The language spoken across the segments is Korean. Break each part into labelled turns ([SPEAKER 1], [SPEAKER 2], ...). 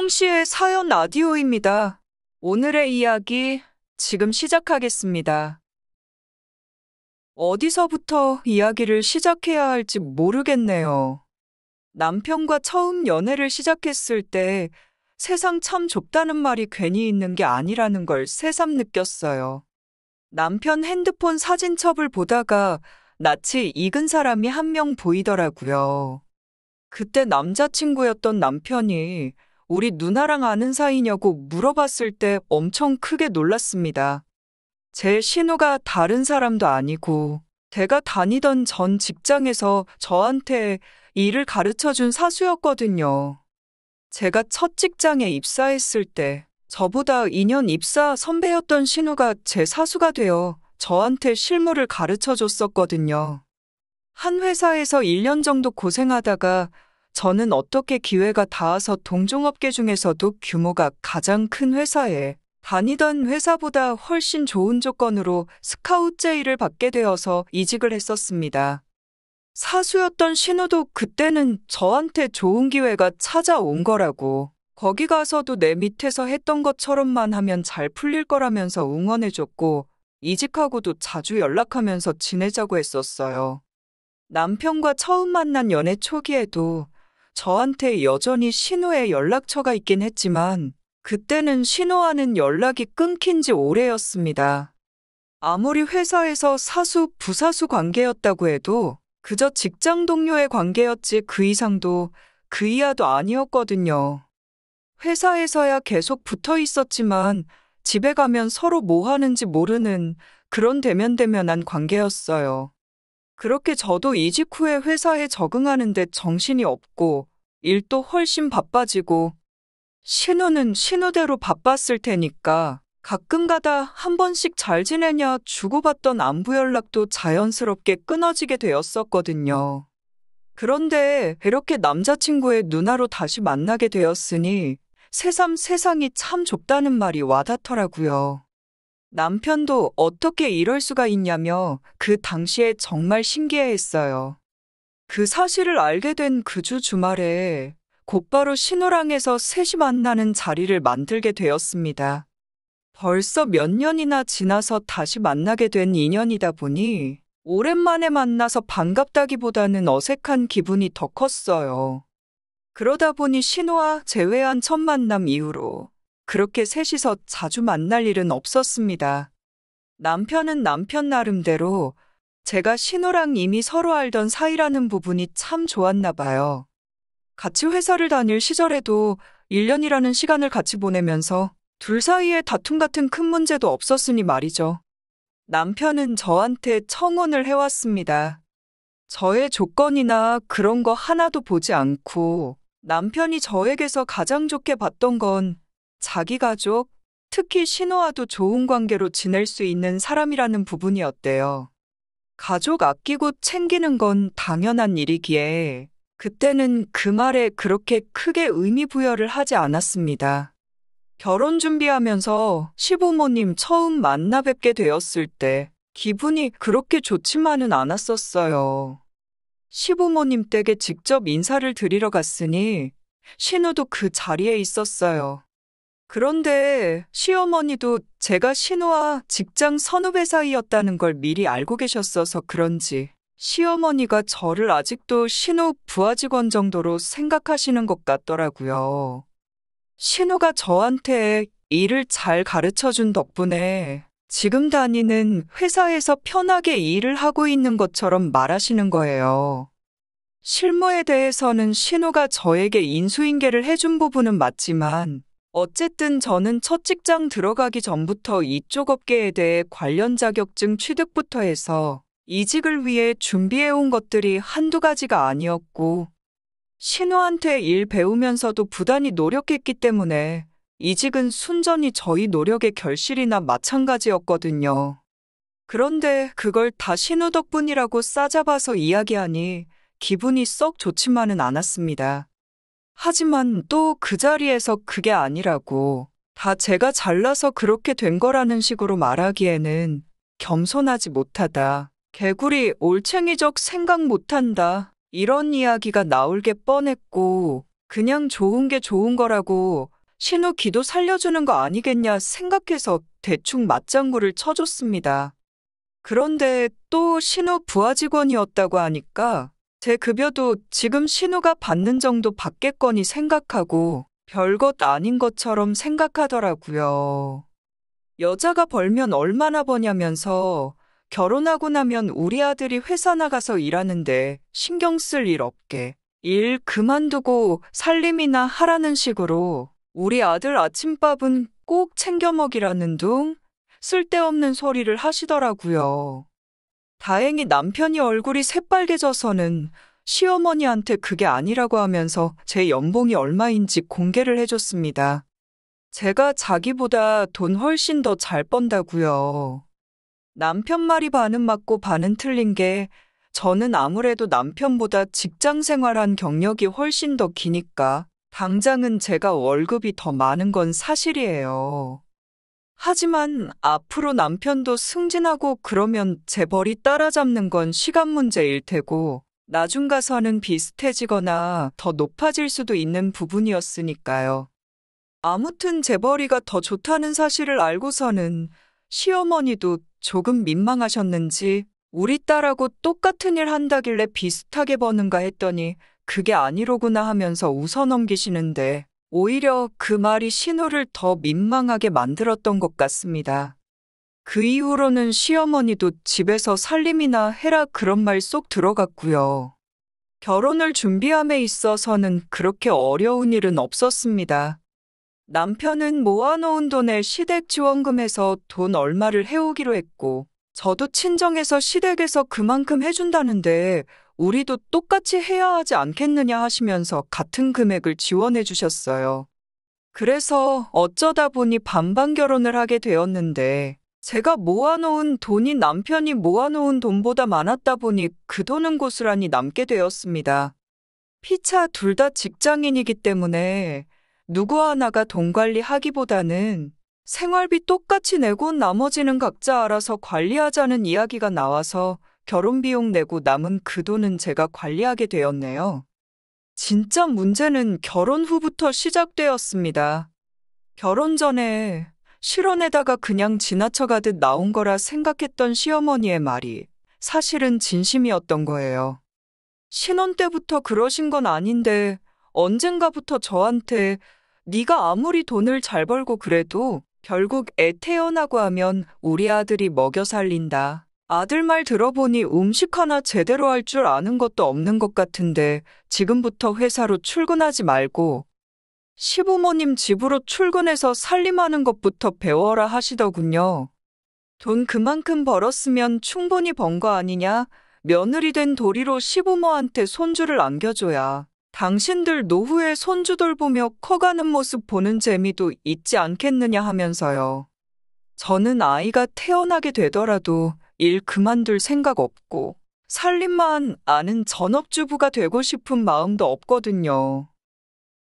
[SPEAKER 1] 홍씨의 사연 라디오입니다. 오늘의 이야기 지금 시작하겠습니다. 어디서부터 이야기를 시작해야 할지 모르겠네요. 남편과 처음 연애를 시작했을 때 세상 참 좁다는 말이 괜히 있는 게 아니라는 걸 새삼 느꼈어요. 남편 핸드폰 사진첩을 보다가 낯이 익은 사람이 한 명 보이더라고요. 그때 남자친구였던 남편이 우리 누나랑 아는 사이냐고 물어봤을 때 엄청 크게 놀랐습니다. 제 신우가 다른 사람도 아니고 제가 다니던 전 직장에서 저한테 일을 가르쳐준 사수였거든요. 제가 첫 직장에 입사했을 때 저보다 2년 입사 선배였던 신우가 제 사수가 되어 저한테 실무를 가르쳐줬었거든요. 한 회사에서 1년 정도 고생하다가 저는 어떻게 기회가 닿아서 동종업계 중에서도 규모가 가장 큰 회사에 다니던 회사보다 훨씬 좋은 조건으로 스카우트 제의를 받게 되어서 이직을 했었습니다. 사수였던 신우도 그때는 저한테 좋은 기회가 찾아온 거라고, 거기 가서도 내 밑에서 했던 것처럼만 하면 잘 풀릴 거라면서 응원해줬고, 이직하고도 자주 연락하면서 지내자고 했었어요. 남편과 처음 만난 연애 초기에도 저한테 여전히 신우의 연락처가 있긴 했지만 그때는 신우와는 연락이 끊긴 지 오래였습니다. 아무리 회사에서 사수, 부사수 관계였다고 해도 그저 직장 동료의 관계였지 그 이상도 그 이하도 아니었거든요. 회사에서야 계속 붙어 있었지만 집에 가면 서로 뭐 하는지 모르는 그런 대면대면한 관계였어요. 그렇게 저도 이직 후에 회사에 적응하는데 정신이 없고 일도 훨씬 바빠지고 신우는 신우대로 바빴을 테니까 가끔 가다 한 번씩 잘 지내냐 주고받던 안부 연락도 자연스럽게 끊어지게 되었었거든요. 그런데 이렇게 남자친구의 누나로 다시 만나게 되었으니 새삼 세상이 참 좁다는 말이 와닿더라고요. 남편도 어떻게 이럴 수가 있냐며 그 당시에 정말 신기해했어요. 그 사실을 알게 된 그 주 주말에 곧바로 신우랑에서 셋이 만나는 자리를 만들게 되었습니다. 벌써 몇 년이나 지나서 다시 만나게 된 인연이다 보니 오랜만에 만나서 반갑다기보다는 어색한 기분이 더 컸어요. 그러다 보니 신우와 재회한 첫 만남 이후로 그렇게 셋이서 자주 만날 일은 없었습니다. 남편은 남편 나름대로 제가 신우랑 이미 서로 알던 사이라는 부분이 참 좋았나 봐요. 같이 회사를 다닐 시절에도 1년이라는 시간을 같이 보내면서 둘 사이에 다툼 같은 큰 문제도 없었으니 말이죠. 남편은 저한테 청혼을 해왔습니다. 저의 조건이나 그런 거 하나도 보지 않고 남편이 저에게서 가장 좋게 봤던 건 자기 가족, 특히 신우와도 좋은 관계로 지낼 수 있는 사람이라는 부분이었대요. 가족 아끼고 챙기는 건 당연한 일이기에 그때는 그 말에 그렇게 크게 의미 부여를 하지 않았습니다. 결혼 준비하면서 시부모님 처음 만나 뵙게 되었을 때 기분이 그렇게 좋지만은 않았었어요. 시부모님 댁에 직접 인사를 드리러 갔으니 신우도 그 자리에 있었어요. 그런데 시어머니도 제가 신우와 직장 선후배 사이였다는 걸 미리 알고 계셨어서 그런지 시어머니가 저를 아직도 신우 부하 직원 정도로 생각하시는 것 같더라고요. 신우가 저한테 일을 잘 가르쳐준 덕분에 지금 다니는 회사에서 편하게 일을 하고 있는 것처럼 말하시는 거예요. 실무에 대해서는 신우가 저에게 인수인계를 해준 부분은 맞지만 어쨌든 저는 첫 직장 들어가기 전부터 이쪽 업계에 대해 관련 자격증 취득부터 해서 이직을 위해 준비해온 것들이 한두 가지가 아니었고 신우한테 일 배우면서도 부단히 노력했기 때문에 이직은 순전히 저희 노력의 결실이나 마찬가지였거든요. 그런데 그걸 다 신우 덕분이라고 싸잡아서 이야기하니 기분이 썩 좋지만은 않았습니다. 하지만 또 그 자리에서 그게 아니라고 다 제가 잘나서 그렇게 된 거라는 식으로 말하기에는 겸손하지 못하다, 개구리 올챙이적 생각 못한다, 이런 이야기가 나올 게 뻔했고 그냥 좋은 게 좋은 거라고 신우 기도 살려주는 거 아니겠냐 생각해서 대충 맞장구를 쳐줬습니다. 그런데 또 신우 부하 직원이었다고 하니까 제 급여도 지금 신우가 받는 정도 받겠거니 생각하고 별것 아닌 것처럼 생각하더라고요. 여자가 벌면 얼마나 버냐면서 결혼하고 나면 우리 아들이 회사 나가서 일하는데 신경 쓸 일 없게 일 그만두고 살림이나 하라는 식으로 우리 아들 아침밥은 꼭 챙겨 먹이라는 둥 쓸데없는 소리를 하시더라고요. 다행히 남편이 얼굴이 새빨개져서는 시어머니한테 그게 아니라고 하면서 제 연봉이 얼마인지 공개를 해줬습니다. 제가 자기보다 돈 훨씬 더 잘 번다고요. 남편 말이 반은 맞고 반은 틀린 게 저는 아무래도 남편보다 직장 생활한 경력이 훨씬 더 기니까 당장은 제가 월급이 더 많은 건 사실이에요. 하지만 앞으로 남편도 승진하고 그러면 재벌이 따라잡는 건 시간 문제일 테고 나중 가서는 비슷해지거나 더 높아질 수도 있는 부분이었으니까요. 아무튼 재벌이가 더 좋다는 사실을 알고서는 시어머니도 조금 민망하셨는지 우리 딸하고 똑같은 일 한다길래 비슷하게 버는가 했더니 그게 아니로구나 하면서 웃어 넘기시는데 오히려 그 말이 신우를 더 민망하게 만들었던 것 같습니다. 그 이후로는 시어머니도 집에서 살림이나 해라 그런 말 쏙 들어갔고요. 결혼을 준비함에 있어서는 그렇게 어려운 일은 없었습니다. 남편은 모아놓은 돈에 시댁 지원금에서 돈 얼마를 해오기로 했고 저도 친정에서 시댁에서 그만큼 해준다는데 우리도 똑같이 해야 하지 않겠느냐 하시면서 같은 금액을 지원해 주셨어요. 그래서 어쩌다 보니 반반 결혼을 하게 되었는데 제가 모아놓은 돈이 남편이 모아놓은 돈보다 많았다 보니 그 돈은 고스란히 남게 되었습니다. 피차 둘 다 직장인이기 때문에 누구 하나가 돈 관리하기보다는 생활비 똑같이 내고 나머지는 각자 알아서 관리하자는 이야기가 나와서 결혼비용 내고 남은 그 돈은 제가 관리하게 되었네요. 진짜 문제는 결혼 후부터 시작되었습니다. 결혼 전에 실언에다가 그냥 지나쳐가듯 나온 거라 생각했던 시어머니의 말이 사실은 진심이었던 거예요. 신혼 때부터 그러신 건 아닌데 언젠가부터 저한테 네가 아무리 돈을 잘 벌고 그래도 결국 애 태어나고 하면 우리 아들이 먹여 살린다. 아들 말 들어보니 음식 하나 제대로 할 줄 아는 것도 없는 것 같은데 지금부터 회사로 출근하지 말고 시부모님 집으로 출근해서 살림하는 것부터 배워라 하시더군요. 돈 그만큼 벌었으면 충분히 번 거 아니냐? 며느리 된 도리로 시부모한테 손주를 안겨줘야 당신들 노후에 손주 돌보며 커가는 모습 보는 재미도 있지 않겠느냐 하면서요. 저는 아이가 태어나게 되더라도 일 그만둘 생각 없고 살림만 아는 전업주부가 되고 싶은 마음도 없거든요.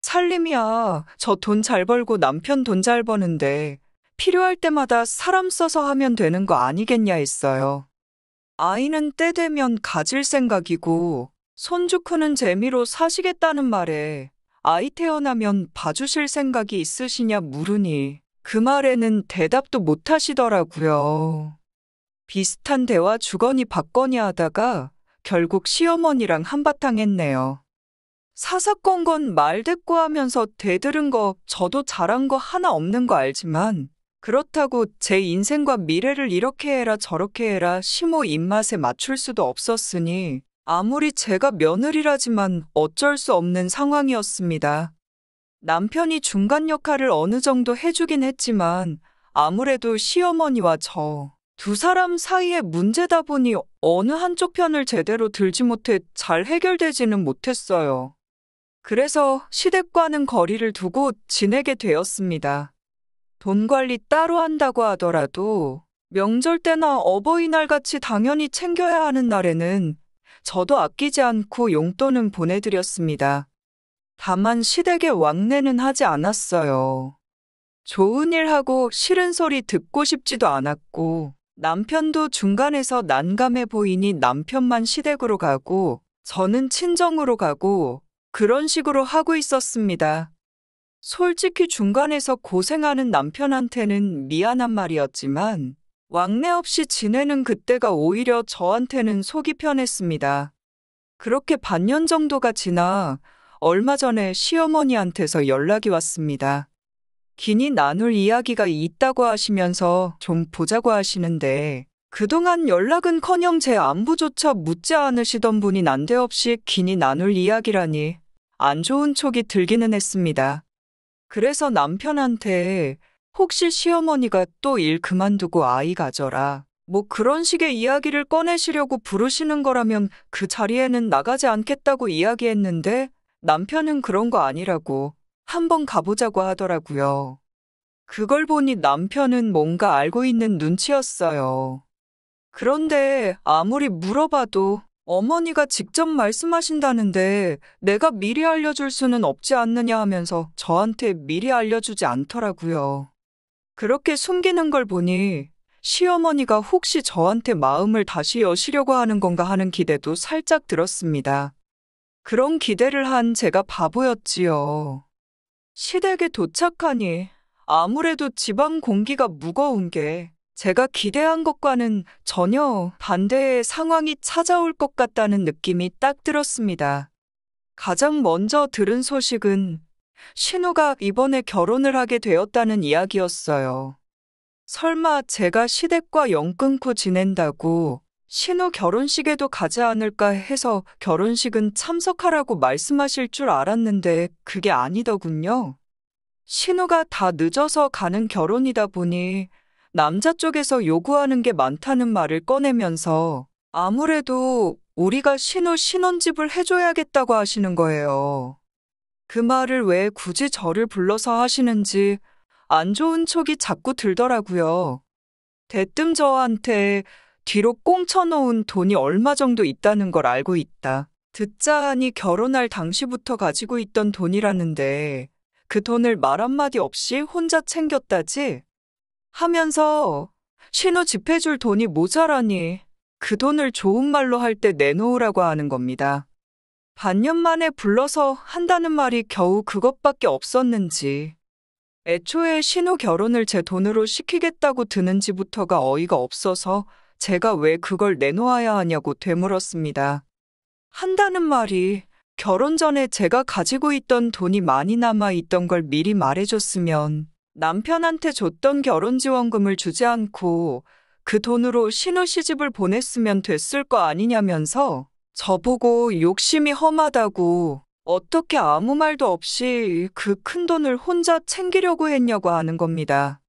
[SPEAKER 1] 살림이야, 저 돈 잘 벌고 남편 돈 잘 버는데 필요할 때마다 사람 써서 하면 되는 거 아니겠냐 했어요. 아이는 때 되면 가질 생각이고 손주 크는 재미로 사시겠다는 말에 아이 태어나면 봐주실 생각이 있으시냐 물으니 그 말에는 대답도 못 하시더라고요. 비슷한 대화 주거니 받거니 하다가 결국 시어머니랑 한바탕 했네요. 사사건건 말대꾸 하면서 대들은 거 저도 잘한 거 하나 없는 거 알지만 그렇다고 제 인생과 미래를 이렇게 해라 저렇게 해라 시모 입맛에 맞출 수도 없었으니 아무리 제가 며느리라지만 어쩔 수 없는 상황이었습니다. 남편이 중간 역할을 어느 정도 해주긴 했지만 아무래도 시어머니와 저 두 사람 사이의 문제다 보니 어느 한쪽 편을 제대로 들지 못해 잘 해결되지는 못했어요. 그래서 시댁과는 거리를 두고 지내게 되었습니다. 돈 관리 따로 한다고 하더라도 명절 때나 어버이날 같이 당연히 챙겨야 하는 날에는 저도 아끼지 않고 용돈은 보내드렸습니다. 다만 시댁에 왕래는 하지 않았어요. 좋은 일 하고 싫은 소리 듣고 싶지도 않았고 남편도 중간에서 난감해 보이니 남편만 시댁으로 가고 저는 친정으로 가고 그런 식으로 하고 있었습니다. 솔직히 중간에서 고생하는 남편한테는 미안한 말이었지만 왕래 없이 지내는 그때가 오히려 저한테는 속이 편했습니다. 그렇게 반년 정도가 지나 얼마 전에 시어머니한테서 연락이 왔습니다. 긴히 나눌 이야기가 있다고 하시면서 좀 보자고 하시는데 그동안 연락은커녕 제 안부조차 묻지 않으시던 분이 난데없이 긴히 나눌 이야기라니 안 좋은 촉이 들기는 했습니다. 그래서 남편한테 혹시 시어머니가 또 일 그만두고 아이 가져라, 뭐 그런 식의 이야기를 꺼내시려고 부르시는 거라면 그 자리에는 나가지 않겠다고 이야기했는데 남편은 그런 거 아니라고 한번 가보자고 하더라고요. 그걸 보니 남편은 뭔가 알고 있는 눈치였어요. 그런데 아무리 물어봐도 어머니가 직접 말씀하신다는데 내가 미리 알려줄 수는 없지 않느냐 하면서 저한테 미리 알려주지 않더라고요. 그렇게 숨기는 걸 보니 시어머니가 혹시 저한테 마음을 다시 여시려고 하는 건가 하는 기대도 살짝 들었습니다. 그런 기대를 한 제가 바보였지요. 시댁에 도착하니 아무래도 집안 공기가 무거운 게 제가 기대한 것과는 전혀 반대의 상황이 찾아올 것 같다는 느낌이 딱 들었습니다. 가장 먼저 들은 소식은 신우가 이번에 결혼을 하게 되었다는 이야기였어요. 설마 제가 시댁과 영 끊고 지낸다고 신우 결혼식에도 가지 않을까 해서 결혼식은 참석하라고 말씀하실 줄 알았는데 그게 아니더군요. 신우가 다 늦어서 가는 결혼이다 보니 남자 쪽에서 요구하는 게 많다는 말을 꺼내면서 아무래도 우리가 신우 신혼집을 해줘야겠다고 하시는 거예요. 그 말을 왜 굳이 저를 불러서 하시는지 안 좋은 촉이 자꾸 들더라고요. 대뜸 저한테 뒤로 꽁쳐놓은 돈이 얼마 정도 있다는 걸 알고 있다. 듣자 하니 결혼할 당시부터 가지고 있던 돈이라는데 그 돈을 말 한마디 없이 혼자 챙겼다지? 하면서 신우 집 해줄 돈이 모자라니 그 돈을 좋은 말로 할 때 내놓으라고 하는 겁니다. 반년 만에 불러서 한다는 말이 겨우 그것밖에 없었는지 애초에 신우 결혼을 제 돈으로 시키겠다고 드는지부터가 어이가 없어서 제가 왜 그걸 내놓아야 하냐고 되물었습니다. 한다는 말이 결혼 전에 제가 가지고 있던 돈이 많이 남아 있던 걸 미리 말해줬으면 남편한테 줬던 결혼지원금을 주지 않고 그 돈으로 신우 시집을 보냈으면 됐을 거 아니냐면서 저보고 욕심이 험하다고 어떻게 아무 말도 없이 그 큰 돈을 혼자 챙기려고 했냐고 하는 겁니다.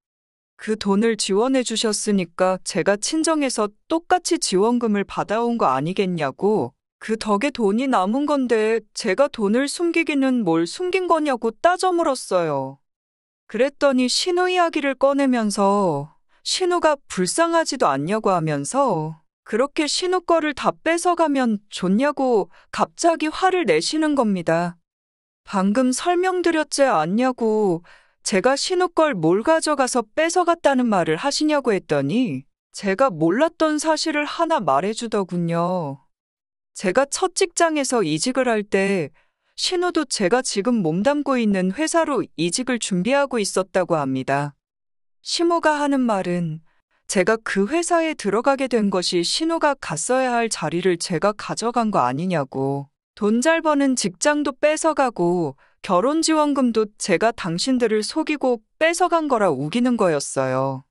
[SPEAKER 1] 그 돈을 지원해 주셨으니까 제가 친정에서 똑같이 지원금을 받아온 거 아니겠냐고, 그 덕에 돈이 남은 건데 제가 돈을 숨기기는 뭘 숨긴 거냐고 따져 물었어요. 그랬더니 신우 이야기를 꺼내면서 신우가 불쌍하지도 않냐고 하면서 그렇게 신우 거를 다 뺏어가면 좋냐고 갑자기 화를 내시는 겁니다. 방금 설명드렸지 않냐고 제가 신우 걸 뭘 가져가서 뺏어갔다는 말을 하시냐고 했더니 제가 몰랐던 사실을 하나 말해주더군요. 제가 첫 직장에서 이직을 할 때 신우도 제가 지금 몸담고 있는 회사로 이직을 준비하고 있었다고 합니다. 시모가 하는 말은 제가 그 회사에 들어가게 된 것이 신우가 갔어야 할 자리를 제가 가져간 거 아니냐고, 돈 잘 버는 직장도 뺏어가고 결혼지원금도 제가 당신들을 속이고 뺏어간 거라 우기는 거였어요.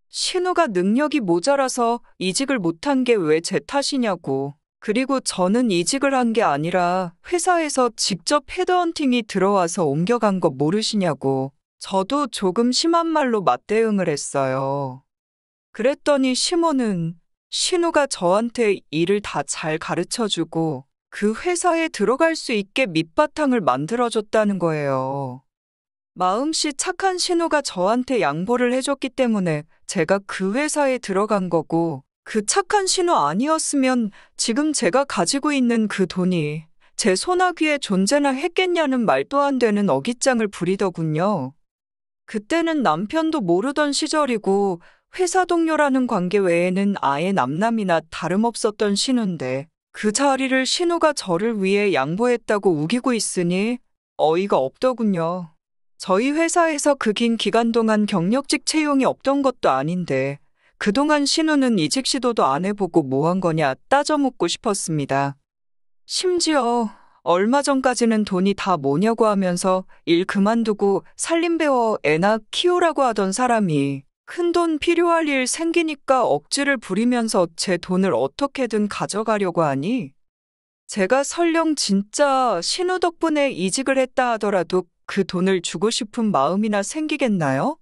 [SPEAKER 1] 신우가 능력이 모자라서 이직을 못한 게 왜 제 탓이냐고. 그리고 저는 이직을 한 게 아니라 회사에서 직접 헤드헌팅이 들어와서 옮겨간 거 모르시냐고. 저도 조금 심한 말로 맞대응을 했어요. 그랬더니 시모는 신우가 저한테 일을 다 잘 가르쳐주고 그 회사에 들어갈 수 있게 밑바탕을 만들어줬다는 거예요. 마음씨 착한 신우가 저한테 양보를 해줬기 때문에 제가 그 회사에 들어간 거고, 그 착한 신우 아니었으면 지금 제가 가지고 있는 그 돈이 제 손아귀에 존재나 했겠냐는 말도 안 되는 어깃장을 부리더군요. 그때는 남편도 모르던 시절이고 회사 동료라는 관계 외에는 아예 남남이나 다름없었던 신우인데 그 자리를 신우가 저를 위해 양보했다고 우기고 있으니 어이가 없더군요. 저희 회사에서 그 긴 기간 동안 경력직 채용이 없던 것도 아닌데 그동안 신우는 이직 시도도 안 해보고 뭐 한 거냐 따져 묻고 싶었습니다. 심지어 얼마 전까지는 돈이 다 뭐냐고 하면서 일 그만두고 살림 배워 애나 키우라고 하던 사람이 큰돈 필요할 일 생기니까 억지를 부리면서 제 돈을 어떻게든 가져가려고 하니 제가 설령 진짜 신우 덕분에 이직을 했다 하더라도 그 돈을 주고 싶은 마음이나 생기겠나요?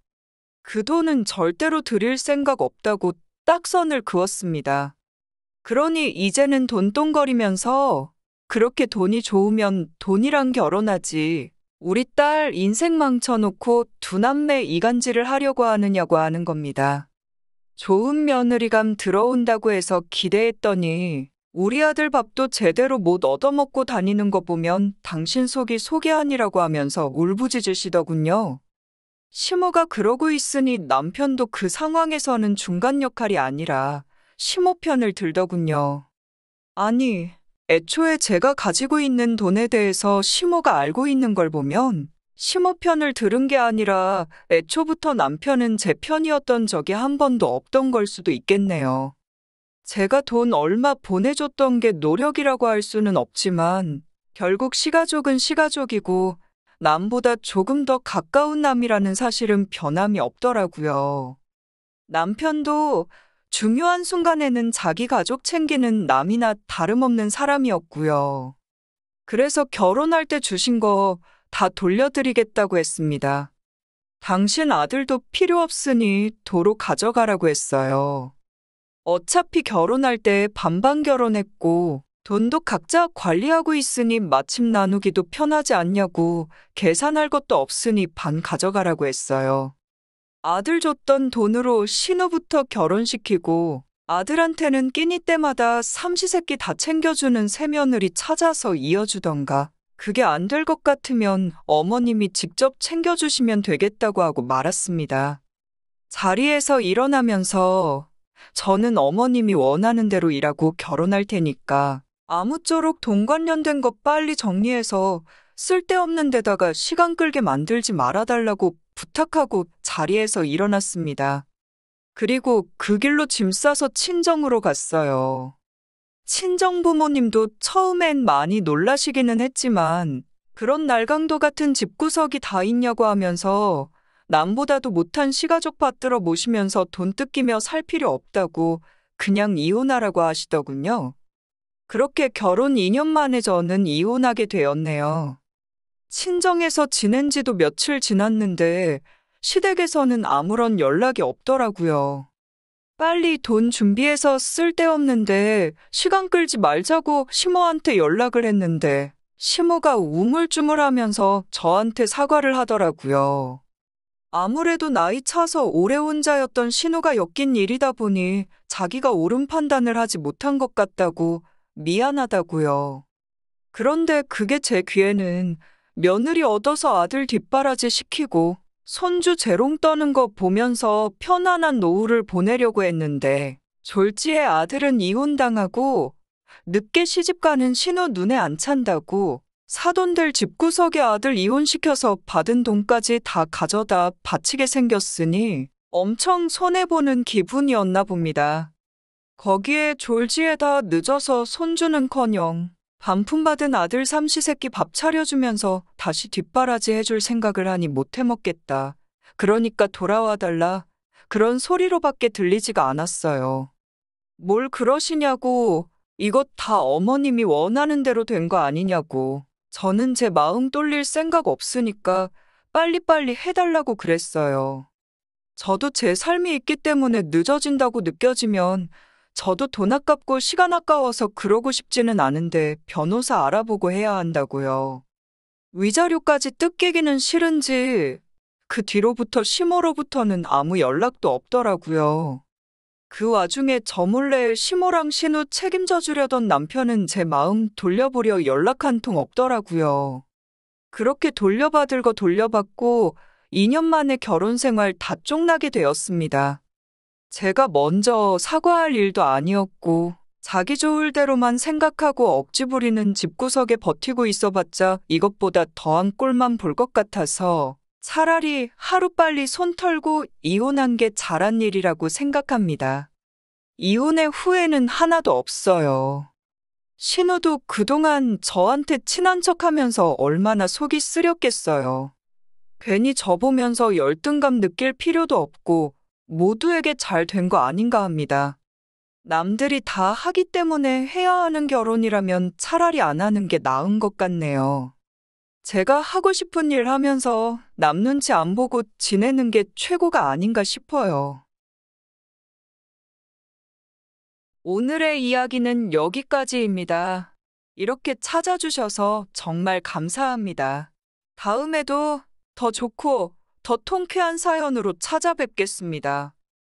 [SPEAKER 1] 그 돈은 절대로 드릴 생각 없다고 딱 선을 그었습니다. 그러니 이제는 돈똥거리면서 그렇게 돈이 좋으면 돈이랑 결혼하지. 우리 딸 인생 망쳐놓고 두 남매 이간질을 하려고 하느냐고 하는 겁니다. 좋은 며느리감 들어온다고 해서 기대했더니 우리 아들 밥도 제대로 못 얻어먹고 다니는 거 보면 당신 속이 속이 아니라고 하면서 울부짖으시더군요. 시모가 그러고 있으니 남편도 그 상황에서는 중간 역할이 아니라 시모 편을 들더군요. 아니, 애초에 제가 가지고 있는 돈에 대해서 시모가 알고 있는 걸 보면 시모 편을 들은 게 아니라 애초부터 남편은 제 편이었던 적이 한 번도 없던 걸 수도 있겠네요. 제가 돈 얼마 보내줬던 게 노력이라고 할 수는 없지만 결국 시가족은 시가족이고 남보다 조금 더 가까운 남이라는 사실은 변함이 없더라고요. 남편도 중요한 순간에는 자기 가족 챙기는 남이나 다름없는 사람이었고요. 그래서 결혼할 때 주신 거 다 돌려드리겠다고 했습니다. 당신 아들도 필요 없으니 도로 가져가라고 했어요. 어차피 결혼할 때 반반 결혼했고 돈도 각자 관리하고 있으니 마침 나누기도 편하지 않냐고 계산할 것도 없으니 반 가져가라고 했어요. 아들 줬던 돈으로 신우부터 결혼시키고 아들한테는 끼니 때마다 삼시세끼 다 챙겨주는 새며느리 찾아서 이어주던가 그게 안 될 것 같으면 어머님이 직접 챙겨주시면 되겠다고 하고 말았습니다. 자리에서 일어나면서 저는 어머님이 원하는 대로 일하고 결혼할 테니까 아무쪼록 돈 관련된 거 빨리 정리해서 쓸데없는 데다가 시간 끌게 만들지 말아달라고 부탁하고 자리에서 일어났습니다. 그리고 그 길로 짐 싸서 친정으로 갔어요. 친정 부모님도 처음엔 많이 놀라시기는 했지만 그런 날강도 같은 집구석이 다 있냐고 하면서 남보다도 못한 시가족 받들어 모시면서 돈 뜯기며 살 필요 없다고 그냥 이혼하라고 하시더군요. 그렇게 결혼 2년 만에 저는 이혼하게 되었네요. 친정에서 지낸 지도 며칠 지났는데 시댁에서는 아무런 연락이 없더라고요. 빨리 돈 준비해서 쓸데없는데 시간 끌지 말자고 시모한테 연락을 했는데 시모가 우물쭈물하면서 저한테 사과를 하더라고요. 아무래도 나이 차서 오래 혼자였던 신우가 엮인 일이다 보니 자기가 옳은 판단을 하지 못한 것 같다고 미안하다고요. 그런데 그게 제 귀에는 며느리 얻어서 아들 뒷바라지 시키고 손주 재롱 떠는 거 보면서 편안한 노후를 보내려고 했는데 졸지에 아들은 이혼당하고 늦게 시집가는 신우 눈에 안 찬다고 사돈들 집구석에 아들 이혼시켜서 받은 돈까지 다 가져다 바치게 생겼으니 엄청 손해보는 기분이었나 봅니다. 거기에 졸지에다 늦어서 손주는커녕 반품받은 아들 삼시세끼 밥 차려주면서 다시 뒷바라지 해줄 생각을 하니 못 해먹겠다. 그러니까 돌아와달라. 그런 소리로밖에 들리지가 않았어요. 뭘 그러시냐고. 이것 다 어머님이 원하는 대로 된 거 아니냐고. 저는 제 마음 돌릴 생각 없으니까 빨리빨리 해달라고 그랬어요. 저도 제 삶이 있기 때문에 늦어진다고 느껴지면 저도 돈 아깝고 시간 아까워서 그러고 싶지는 않은데 변호사 알아보고 해야 한다고요. 위자료까지 뜯기기는 싫은지 그 뒤로부터 시모로부터는 아무 연락도 없더라고요. 그 와중에 저 몰래 시모랑 신우 책임져 주려던 남편은 제 마음 돌려보려 연락 한 통 없더라고요. 그렇게 돌려받을 거 돌려받고 2년 만에 결혼 생활 다 쫑나게 되었습니다. 제가 먼저 사과할 일도 아니었고 자기 좋을 대로만 생각하고 억지 부리는 집구석에 버티고 있어봤자 이것보다 더한 꼴만 볼 것 같아서 차라리 하루빨리 손 털고 이혼한 게 잘한 일이라고 생각합니다. 이혼의 후회는 하나도 없어요. 신우도 그동안 저한테 친한 척 하면서 얼마나 속이 쓰렸겠어요. 괜히 저 보면서 열등감 느낄 필요도 없고 모두에게 잘 된 거 아닌가 합니다. 남들이 다 하기 때문에 해야 하는 결혼이라면 차라리 안 하는 게 나은 것 같네요. 제가 하고 싶은 일 하면서 남 눈치 안 보고 지내는 게 최고가 아닌가 싶어요. 오늘의 이야기는 여기까지입니다. 이렇게 찾아주셔서 정말 감사합니다. 다음에도 더 좋고 더 통쾌한 사연으로 찾아뵙겠습니다.